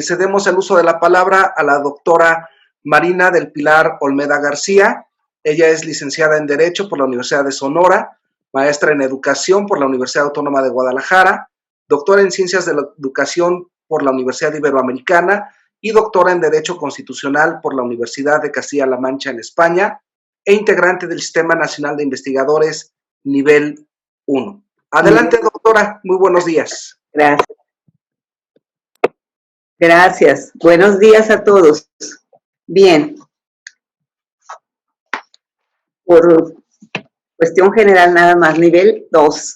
Cedemos el uso de la palabra a la doctora Marina del Pilar Olmeda García. Ella es licenciada en Derecho por la Universidad de Sonora, maestra en Educación por la Universidad Autónoma de Guadalajara, doctora en Ciencias de la Educación por la Universidad Iberoamericana y doctora en Derecho Constitucional por la Universidad de Castilla-La Mancha en España e integrante del Sistema Nacional de Investigadores Nivel 1. Adelante, doctora. Muy buenos días. Gracias. Gracias. Buenos días a todos. Bien. Por cuestión general nada más, nivel 2.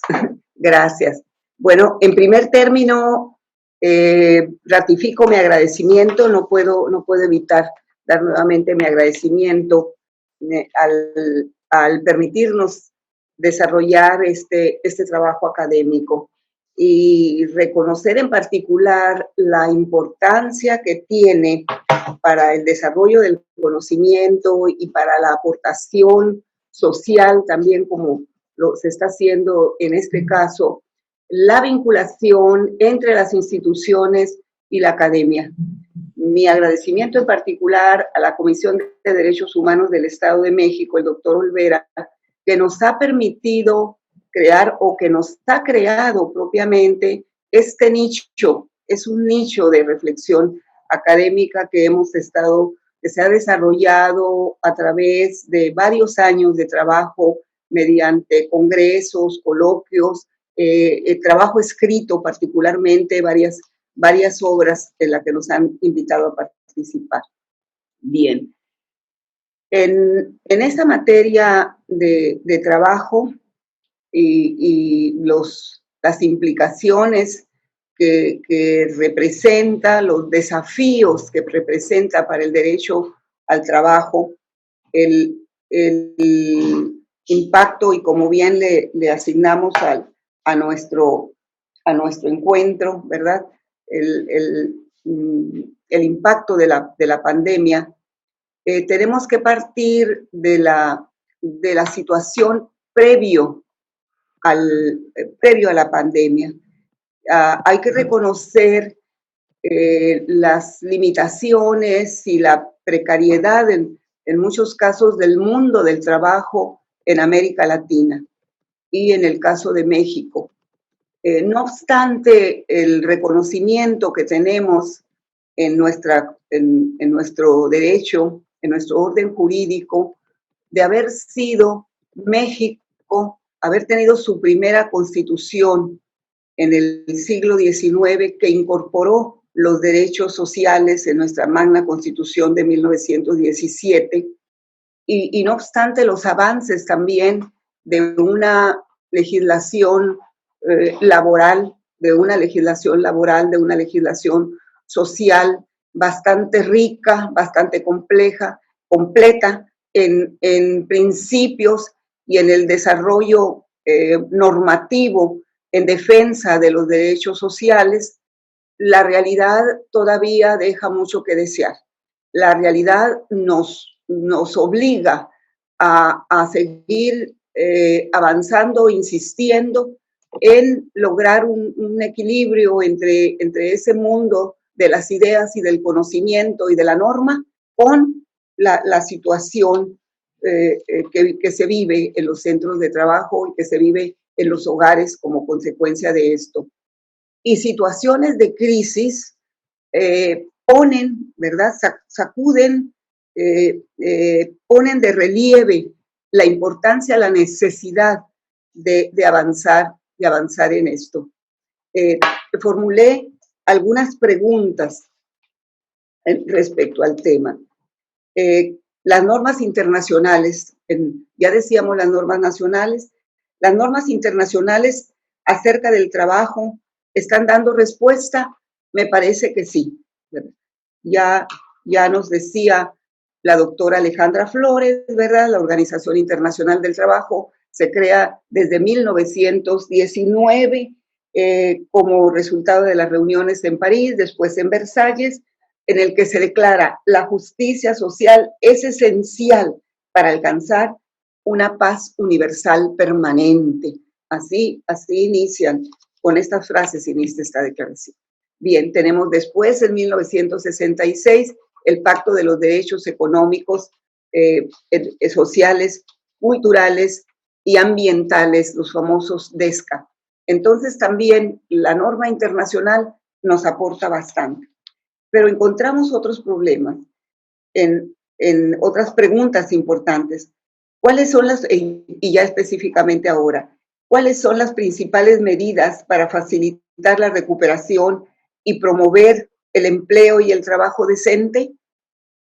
Gracias. Bueno, en primer término, ratifico mi agradecimiento. No puedo evitar dar nuevamente mi agradecimiento al permitirnos desarrollar este trabajo académico y reconocer en particular la importancia que tiene para el desarrollo del conocimiento y para la aportación social también, como se está haciendo en este caso, la vinculación entre las instituciones y la academia. Mi agradecimiento en particular a la Comisión de Derechos Humanos del Estado de México, el doctor Olvera, que nos ha permitido crear o que nos ha creado propiamente este nicho. Es un nicho de reflexión académica que se ha desarrollado a través de varios años de trabajo mediante congresos, coloquios, trabajo escrito particularmente, varias obras en las que nos han invitado a participar. Bien. En esta materia de trabajo y las implicaciones que representa, los desafíos que representa para el derecho al trabajo, el impacto, y como bien le asignamos a nuestro encuentro, ¿verdad? El impacto de la pandemia. Tenemos que partir de la situación previo a la pandemia. Hay que reconocer las limitaciones y la precariedad en muchos casos del mundo del trabajo en América Latina y en el caso de México. No obstante, el reconocimiento que tenemos en nuestro derecho, en nuestro orden jurídico, de haber sido México, haber tenido su primera constitución en el siglo XIX que incorporó los derechos sociales en nuestra magna constitución de 1917, y no obstante los avances también de una legislación laboral, de una legislación social bastante rica, bastante compleja, completa en principios y en el desarrollo normativo en defensa de los derechos sociales, la realidad todavía deja mucho que desear. La realidad nos obliga a seguir avanzando, insistiendo en lograr un equilibrio entre ese mundo de las ideas y del conocimiento y de la norma con la situación que se vive en los centros de trabajo y que se vive en los hogares como consecuencia de esto. Y situaciones de crisis ponen, ¿verdad? Sacuden, ponen de relieve la importancia, la necesidad de avanzar en esto. Formulé algunas preguntas respecto al tema. Las normas internacionales, ya decíamos las normas nacionales, las normas internacionales acerca del trabajo, ¿están dando respuesta? Me parece que sí. Ya nos decía la doctora Alejandra Flores, ¿verdad? La Organización Internacional del Trabajo se crea desde 1919 como resultado de las reuniones en París, después en Versalles, en el que se declara la justicia social es esencial para alcanzar una paz universal permanente. Así inician, con estas frases inicia esta declaración. Bien, tenemos después, en 1966, el Pacto de los Derechos Económicos, Sociales, Culturales y Ambientales, los famosos DESCA. Entonces también la norma internacional nos aporta bastante. Pero encontramos otros problemas en otras preguntas importantes. ¿Cuáles son las, y ya específicamente ahora, cuáles son las principales medidas para facilitar la recuperación y promover el empleo y el trabajo decente?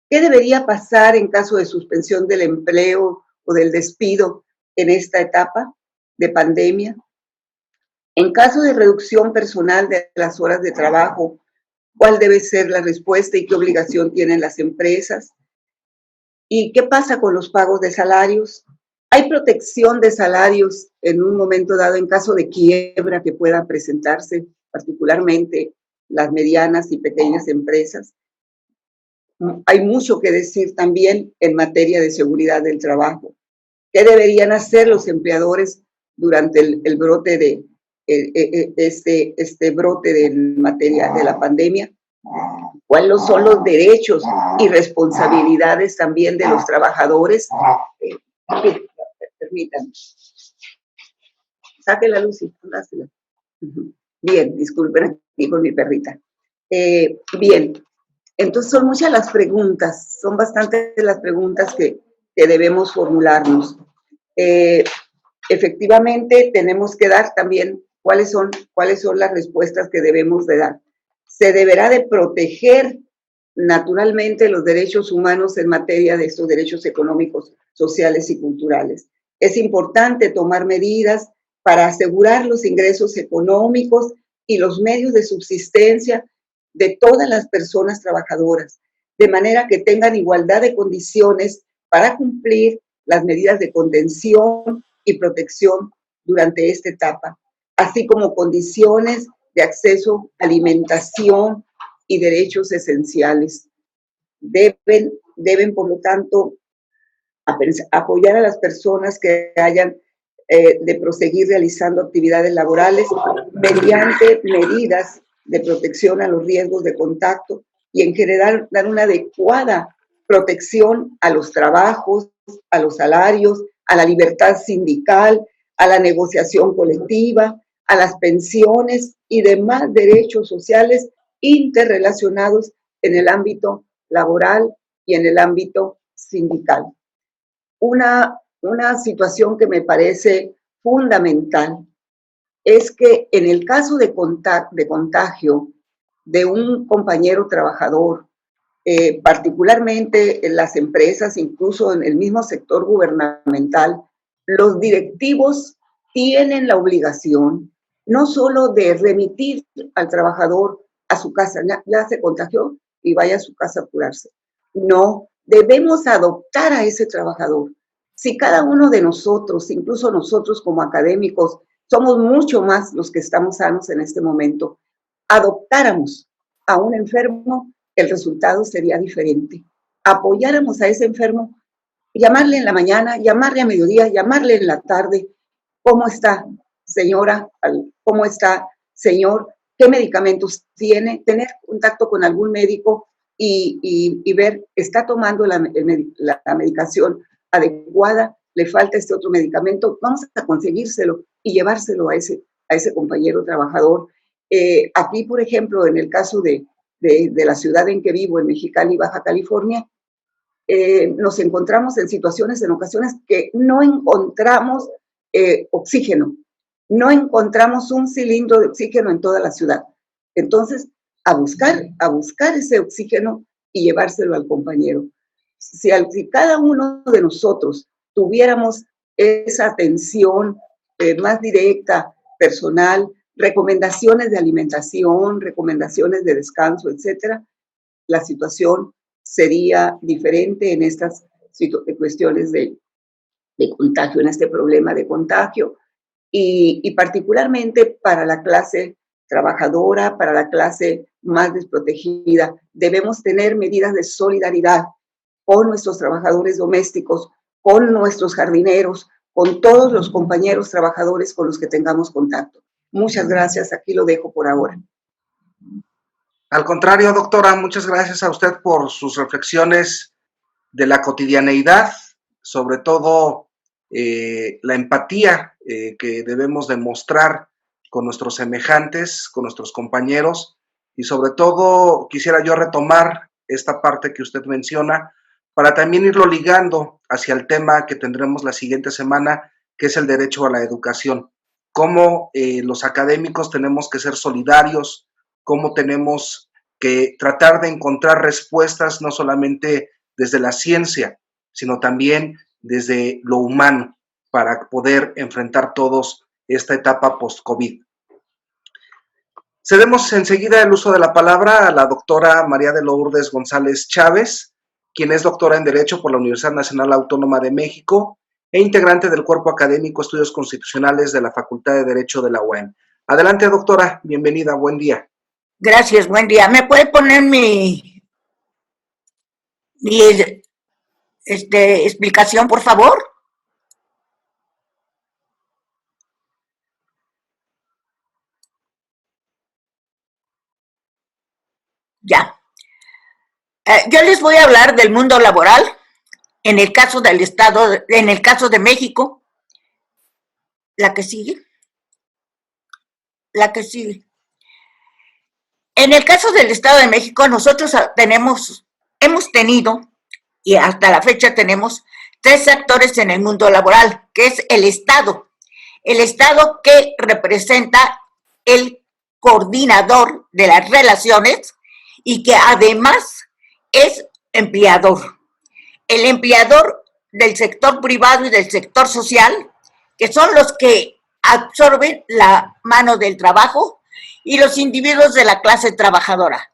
¿Qué debería pasar en caso de suspensión del empleo o del despido en esta etapa de pandemia? En caso de reducción personal de las horas de trabajo, ¿cuál debe ser la respuesta y qué obligación tienen las empresas? ¿Y qué pasa con los pagos de salarios? ¿Hay protección de salarios en un momento dado en caso de quiebra que pueda presentarse, particularmente las medianas y pequeñas empresas? Hay mucho que decir también en materia de seguridad del trabajo. ¿Qué deberían hacer los empleadores durante el brote de este brote de materia de la pandemia? ¿Cuáles son los derechos y responsabilidades también de los trabajadores? Permítanme. Saque la luz y póngasela. Bien, disculpen aquí con mi perrita. Bien, entonces son muchas las preguntas, son bastantes las preguntas que debemos formularnos. Efectivamente, tenemos que dar también cuáles son las respuestas que debemos de dar. Se deberá de proteger naturalmente los derechos humanos en materia de estos derechos económicos, sociales y culturales. Es importante tomar medidas para asegurar los ingresos económicos y los medios de subsistencia de todas las personas trabajadoras, de manera que tengan igualdad de condiciones para cumplir las medidas de contención y protección durante esta etapa, así como condiciones de acceso a alimentación y derechos esenciales. Deben por lo tanto, apoyar a las personas que hayan de proseguir realizando actividades laborales mediante medidas de protección a los riesgos de contacto y en general dar una adecuada protección a los trabajos, a los salarios, a la libertad sindical, a la negociación colectiva, a las pensiones y demás derechos sociales interrelacionados en el ámbito laboral y en el ámbito sindical. Una situación que me parece fundamental es que en el caso de contagio de un compañero trabajador, particularmente en las empresas, incluso en el mismo sector gubernamental, los directivos tienen la obligación no solo de remitir al trabajador a su casa, ya se contagió y vaya a su casa a curarse. No, debemos adoptar a ese trabajador. Si cada uno de nosotros, incluso nosotros como académicos, somos mucho más los que estamos sanos en este momento, adoptáramos a un enfermo, el resultado sería diferente. Apoyáramos a ese enfermo, llamarle en la mañana, llamarle a mediodía, llamarle en la tarde. ¿Cómo está, señora? ¿Cómo está, señor? ¿Qué medicamentos tiene? Tener contacto con algún médico y ver, ¿está tomando la medicación adecuada? ¿Le falta este otro medicamento? Vamos a conseguírselo y llevárselo a ese compañero trabajador. Aquí, por ejemplo, en el caso de la ciudad en que vivo, en Mexicali, Baja California, nos encontramos en situaciones, en ocasiones, que no encontramos oxígeno, no encontramos un cilindro de oxígeno en toda la ciudad. Entonces, a buscar ese oxígeno y llevárselo al compañero. Si cada uno de nosotros tuviéramos esa atención más directa, personal, recomendaciones de alimentación, recomendaciones de descanso, etcétera, la situación sería diferente en estas cuestiones de contagio, en este problema de contagio, y particularmente para la clase trabajadora, para la clase más desprotegida. Debemos tener medidas de solidaridad con nuestros trabajadores domésticos, con nuestros jardineros, con todos los compañeros trabajadores con los que tengamos contacto. Muchas gracias, aquí lo dejo por ahora. Al contrario, doctora, muchas gracias a usted por sus reflexiones de la cotidianeidad, sobre todo la empatía que debemos demostrar con nuestros semejantes, con nuestros compañeros, y sobre todo quisiera yo retomar esta parte que usted menciona para también irlo ligando hacia el tema que tendremos la siguiente semana, que es el derecho a la educación. Cómo los académicos tenemos que ser solidarios, cómo tenemos que tratar de encontrar respuestas no solamente desde la ciencia, sino también desde lo humano para poder enfrentar todos esta etapa post-COVID. Cedemos enseguida el uso de la palabra a la doctora María de Lourdes González Chávez, quien es doctora en Derecho por la Universidad Nacional Autónoma de México e integrante del Cuerpo Académico Estudios Constitucionales de la Facultad de Derecho de la UAM. Adelante, doctora, bienvenida, buen día. Gracias, buen día. ¿Me puede poner mi explicación, por favor? Ya. Yo les voy a hablar del mundo laboral en el caso del Estado, en el caso de México. La que sigue. La que sigue. En el caso del Estado de México, nosotros hemos tenido, y hasta la fecha tenemos, 3 actores en el mundo laboral, que es el Estado que representa el coordinador de las relaciones y que además es empleador. El empleador del sector privado y del sector social, que son los que absorben la mano del trabajo, y los individuos de la clase trabajadora.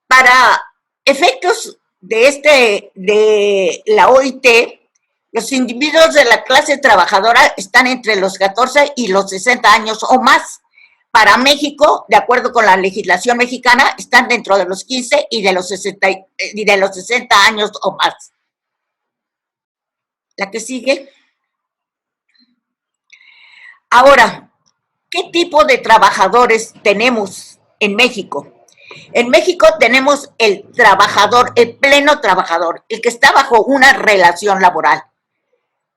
Para efectos de la OIT, los individuos de la clase trabajadora están entre los 14 y los 60 años o más. Para México, de acuerdo con la legislación mexicana, están dentro de los 15 y de los 60 años o más. La que sigue. Ahora, ¿qué tipo de trabajadores tenemos en México? En México tenemos el trabajador, el pleno trabajador, el que está bajo una relación laboral.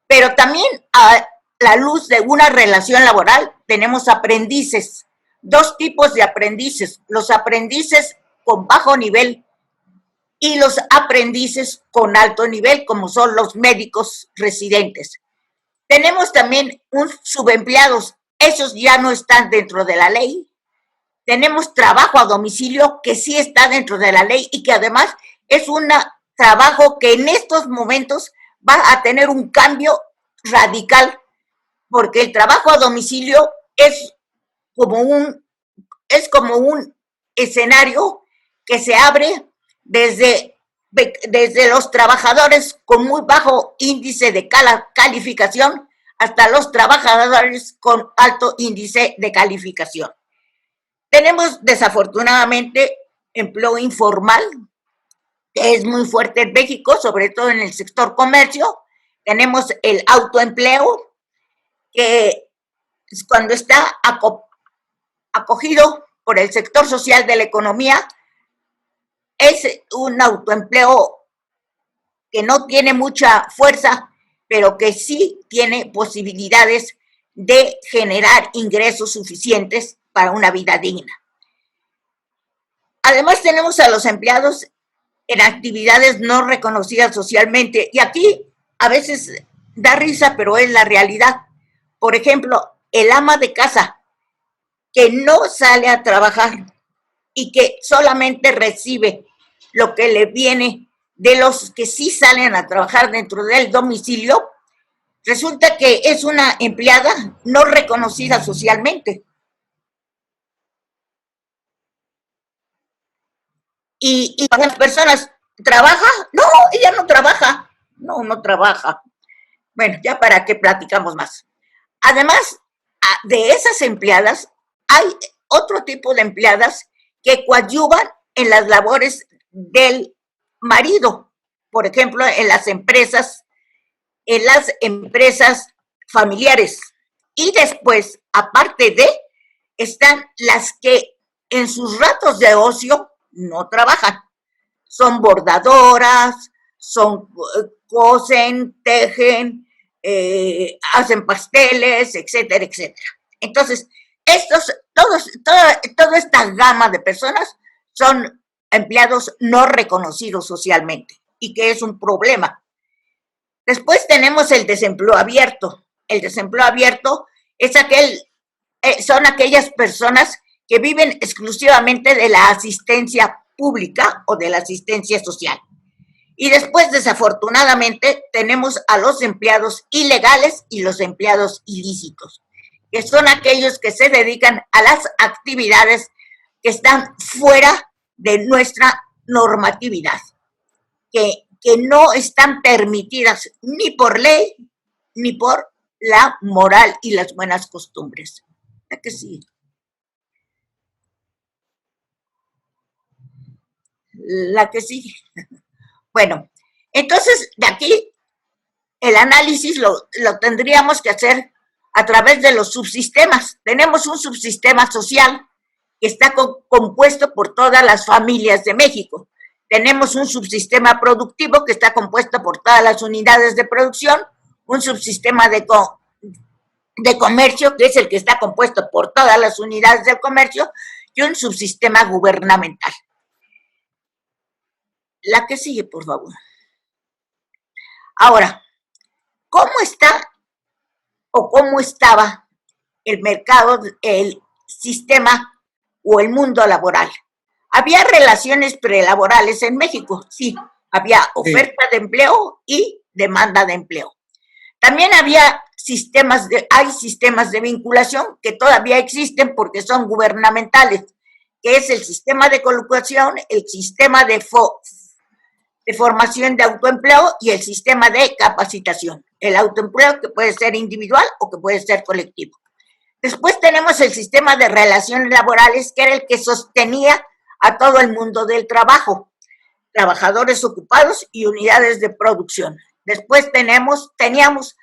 Pero también a la luz de una relación laboral tenemos aprendices, 2 tipos de aprendices, los aprendices con bajo nivel y los aprendices con alto nivel, como son los médicos residentes. Tenemos también subempleados, esos ya no están dentro de la ley. Tenemos trabajo a domicilio, que sí está dentro de la ley y que además es un trabajo que en estos momentos va a tener un cambio radical, porque el trabajo a domicilio es como un escenario que se abre desde los trabajadores con muy bajo índice de calificación hasta los trabajadores con alto índice de calificación. Tenemos desafortunadamente empleo informal, que es muy fuerte en México, sobre todo en el sector comercio. Tenemos el autoempleo, que cuando está acogido por el sector social de la economía, es un autoempleo que no tiene mucha fuerza, pero que sí tiene posibilidades de generar ingresos suficientes para una vida digna. Además, tenemos a los empleados en actividades no reconocidas socialmente, y aquí a veces da risa, pero es la realidad. Por ejemplo, el ama de casa que no sale a trabajar y que solamente recibe lo que le viene de los que sí salen a trabajar dentro del domicilio, resulta que es una empleada no reconocida socialmente. Y las personas, ¿trabaja? No, ella no trabaja. No trabaja. Bueno, ya para qué platicamos más. Además de esas empleadas, hay otro tipo de empleadas que coadyuvan en las labores del marido. Por ejemplo, en las empresas familiares. Y después, aparte de, están las que en sus ratos de ocio no trabajan. Son bordadoras, cosen, tejen, hacen pasteles, etcétera, etcétera. Entonces, toda esta gama de personas son empleados no reconocidos socialmente y que es un problema. Después tenemos el desempleo abierto. El desempleo abierto es son aquellas personas que viven exclusivamente de la asistencia pública o de la asistencia social. Y después, desafortunadamente, tenemos a los empleados ilegales y los empleados ilícitos, que son aquellos que se dedican a las actividades que están fuera de nuestra normatividad, que no están permitidas ni por ley ni por la moral y las buenas costumbres. ¿A que sí? La que sigue. Bueno, entonces de aquí el análisis lo tendríamos que hacer a través de los subsistemas. Tenemos un subsistema social que está compuesto por todas las familias de México. Tenemos un subsistema productivo que está compuesto por todas las unidades de producción, un subsistema de comercio, que es el que está compuesto por todas las unidades del comercio, y un subsistema gubernamental. La que sigue, por favor. Ahora, ¿cómo está o cómo estaba el mercado, el sistema o el mundo laboral? ¿Había relaciones prelaborales en México? Sí, había oferta de empleo y demanda de empleo. También hay sistemas de vinculación que todavía existen porque son gubernamentales, que es el sistema de colocación, el sistema de formación de autoempleo y el sistema de capacitación. El autoempleo que puede ser individual o que puede ser colectivo. Después tenemos el sistema de relaciones laborales, que era el que sostenía a todo el mundo del trabajo, trabajadores ocupados y unidades de producción. Después teníamos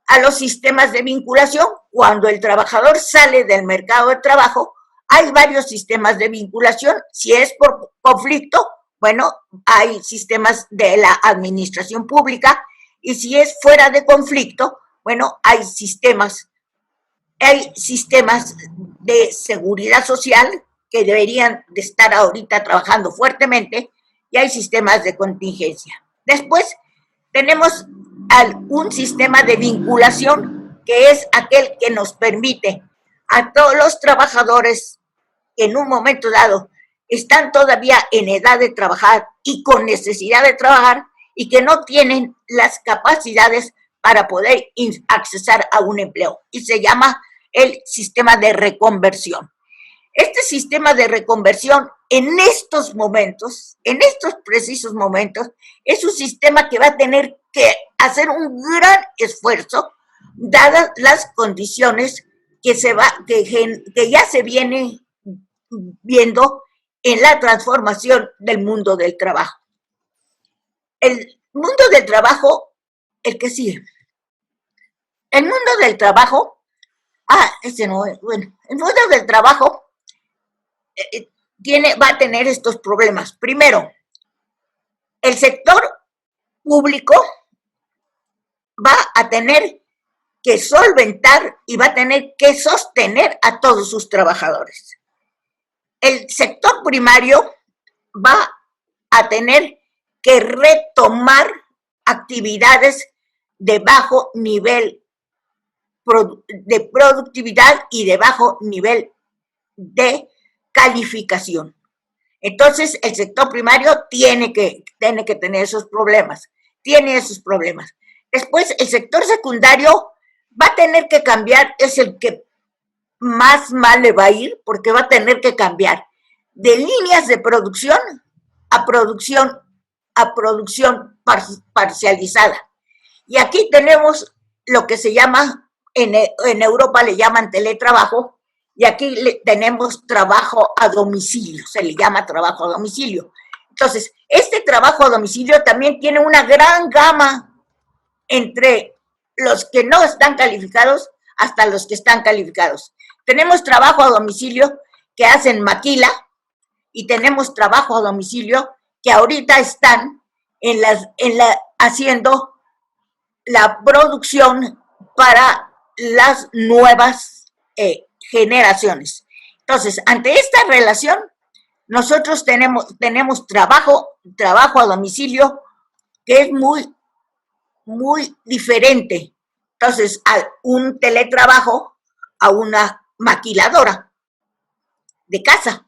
a los sistemas de vinculación. Cuando el trabajador sale del mercado de trabajo, hay varios sistemas de vinculación. Si es por conflicto, bueno, hay sistemas de la administración pública, y si es fuera de conflicto, bueno, hay sistemas de seguridad social que deberían de estar ahorita trabajando fuertemente, y hay sistemas de contingencia. Después tenemos un sistema de vinculación, que es aquel que nos permite a todos los trabajadores que en un momento dado están todavía en edad de trabajar y con necesidad de trabajar y que no tienen las capacidades para poder accesar a un empleo, y se llama el sistema de reconversión. Este sistema de reconversión en estos precisos momentos, es un sistema que va a tener que hacer un gran esfuerzo, dadas las condiciones que ya se viene viendo en la transformación del mundo del trabajo. El mundo del trabajo, el que sigue. El mundo del trabajo, el mundo del trabajo va a tener estos problemas. Primero, el sector público va a tener que solventar y va a tener que sostener a todos sus trabajadores. El sector primario va a tener que retomar actividades de bajo nivel de productividad y de bajo nivel de calificación. Entonces, el sector primario tiene que tener esos problemas, Después, el sector secundario va a tener que cambiar, es el que más mal le va a ir, porque va a tener que cambiar de líneas de producción a producción parcializada. Y aquí tenemos lo que se llama, en Europa le llaman teletrabajo, y aquí tenemos trabajo a domicilio, se le llama trabajo a domicilio. Entonces, este trabajo a domicilio también tiene una gran gama entre los que no están calificados hasta los que están calificados. Tenemos trabajo a domicilio que hacen maquila, y tenemos trabajo a domicilio que ahorita están haciendo la producción para las nuevas generaciones. Entonces, ante esta relación, nosotros tenemos trabajo a domicilio que es muy diferente. Entonces, a un teletrabajo a una maquiladora de casa.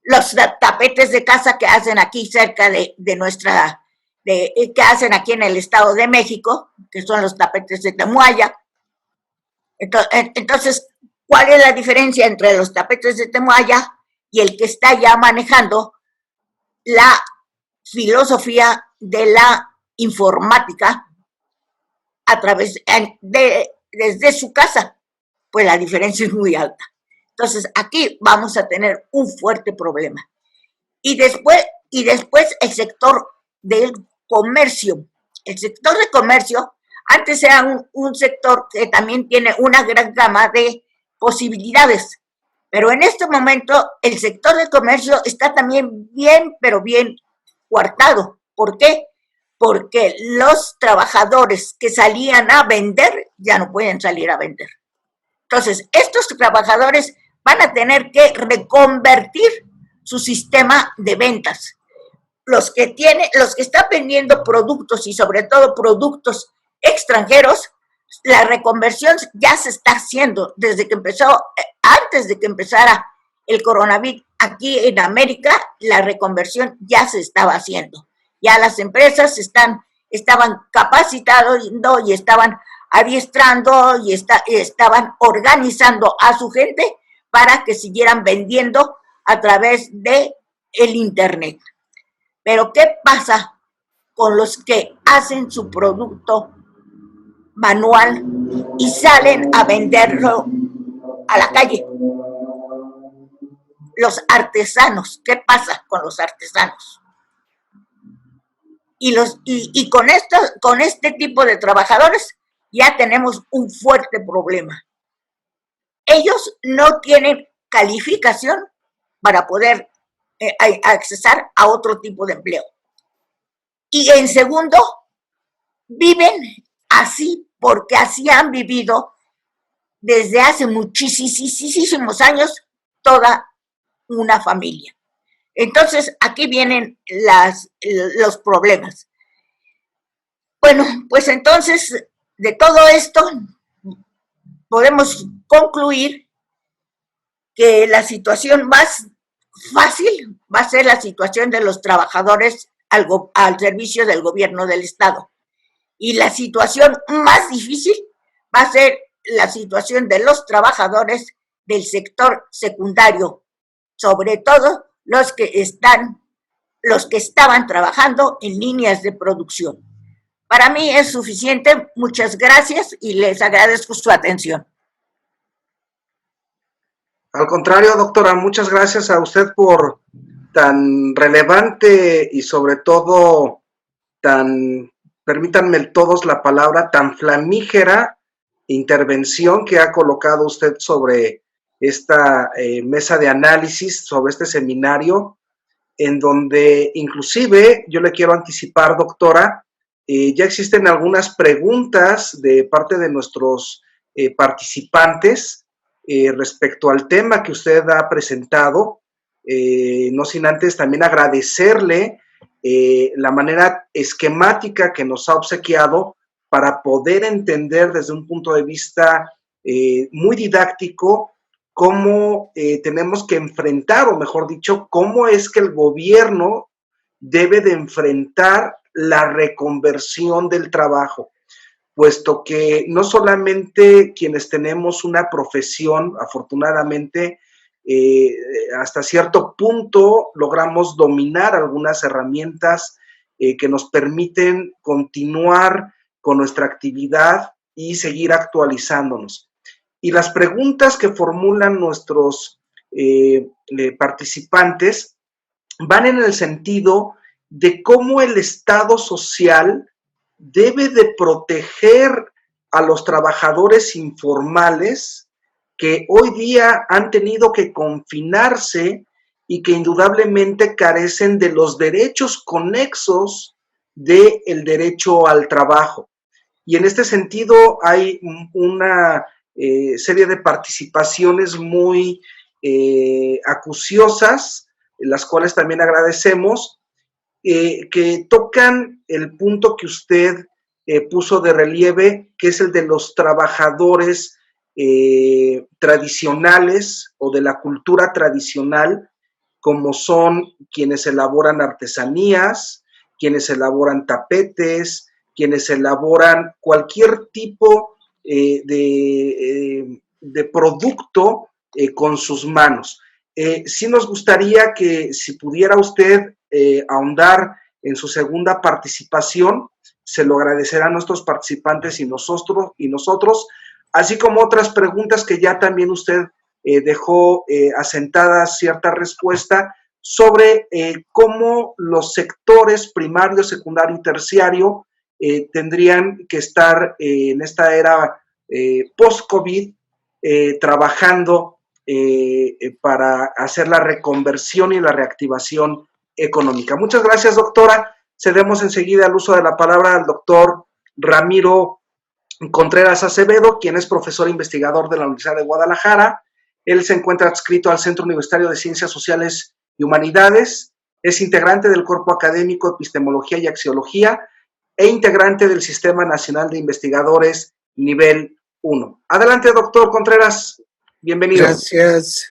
Los tapetes de casa que hacen aquí cerca que hacen aquí en el Estado de México, que son los tapetes de Temuaya. Entonces, ¿cuál es la diferencia entre los tapetes de Temuaya y el que está ya manejando la filosofía de la informática a través desde su casa? Pues la diferencia es muy alta. Entonces, aquí vamos a tener un fuerte problema. Y después el sector del comercio. El sector de comercio antes era un sector que también tiene una gran gama de posibilidades, pero en este momento el sector de comercio está también bien, pero bien coartado. ¿Por qué? Porque los trabajadores que salían a vender ya no pueden salir a vender. Entonces, estos trabajadores van a tener que reconvertir su sistema de ventas. Los que están vendiendo productos y sobre todo productos extranjeros, la reconversión ya se está haciendo desde que antes de que empezara el coronavirus aquí en América, la reconversión ya se estaba haciendo. Ya las empresas estaban capacitando y estaban adiestrando y estaban organizando a su gente para que siguieran vendiendo a través de el Internet. Pero ¿qué pasa con los que hacen su producto manual y salen a venderlo a la calle? Los artesanos, ¿qué pasa con los artesanos? Y con este tipo de trabajadores ya tenemos un fuerte problema. Ellos no tienen calificación para poder accesar a otro tipo de empleo. Y en segundo, viven así porque así han vivido desde hace muchísimos años toda una familia. Entonces, aquí vienen los problemas. Bueno, pues entonces, de todo esto, podemos concluir que la situación más fácil va a ser la situación de los trabajadores al servicio del gobierno del Estado. Y la situación más difícil va a ser la situación de los trabajadores del sector secundario, sobre todo los que estaban trabajando en líneas de producción. Para mí es suficiente. Muchas gracias y les agradezco su atención. Al contrario, doctora, muchas gracias a usted por tan relevante y sobre todo permítanme todos la palabra, tan flamígera intervención que ha colocado usted sobre esta mesa de análisis, sobre este seminario, en donde inclusive yo le quiero anticipar, doctora, ya existen algunas preguntas de parte de nuestros participantes respecto al tema que usted ha presentado, no sin antes también agradecerle la manera esquemática que nos ha obsequiado para poder entender desde un punto de vista muy didáctico cómo tenemos que enfrentar, o mejor dicho, cómo es que el gobierno debe de enfrentar la reconversión del trabajo, puesto que no solamente quienes tenemos una profesión, afortunadamente, hasta cierto punto logramos dominar algunas herramientas que nos permiten continuar con nuestra actividad y seguir actualizándonos. Y las preguntas que formulan nuestros participantes van en el sentido de cómo el Estado social debe de proteger a los trabajadores informales que hoy día han tenido que confinarse y que indudablemente carecen de los derechos conexos del derecho al trabajo. Y en este sentido hay una serie de participaciones muy acuciosas, las cuales también agradecemos, que tocan el punto que usted puso de relieve, que es el de los trabajadores tradicionales o de la cultura tradicional, como son quienes elaboran artesanías, quienes elaboran tapetes, quienes elaboran cualquier tipo de producto con sus manos. Sí nos gustaría que si pudiera usted ahondar en su segunda participación, se lo agradecerán a nuestros participantes y nosotros, así como otras preguntas que ya también usted dejó asentada cierta respuesta sobre cómo los sectores primario, secundario y terciario tendrían que estar en esta era post-COVID trabajando para hacer la reconversión y la reactivación económica. Muchas gracias, doctora. Cedemos enseguida el uso de la palabra al doctor Ramiro Contreras Acevedo, quien es profesor investigador de la Universidad de Guadalajara. Él se encuentra adscrito al Centro Universitario de Ciencias Sociales y Humanidades, es integrante del Cuerpo Académico Epistemología y Axiología e integrante del Sistema Nacional de Investigadores Nivel 1. Adelante, doctor Contreras, bienvenido. Gracias,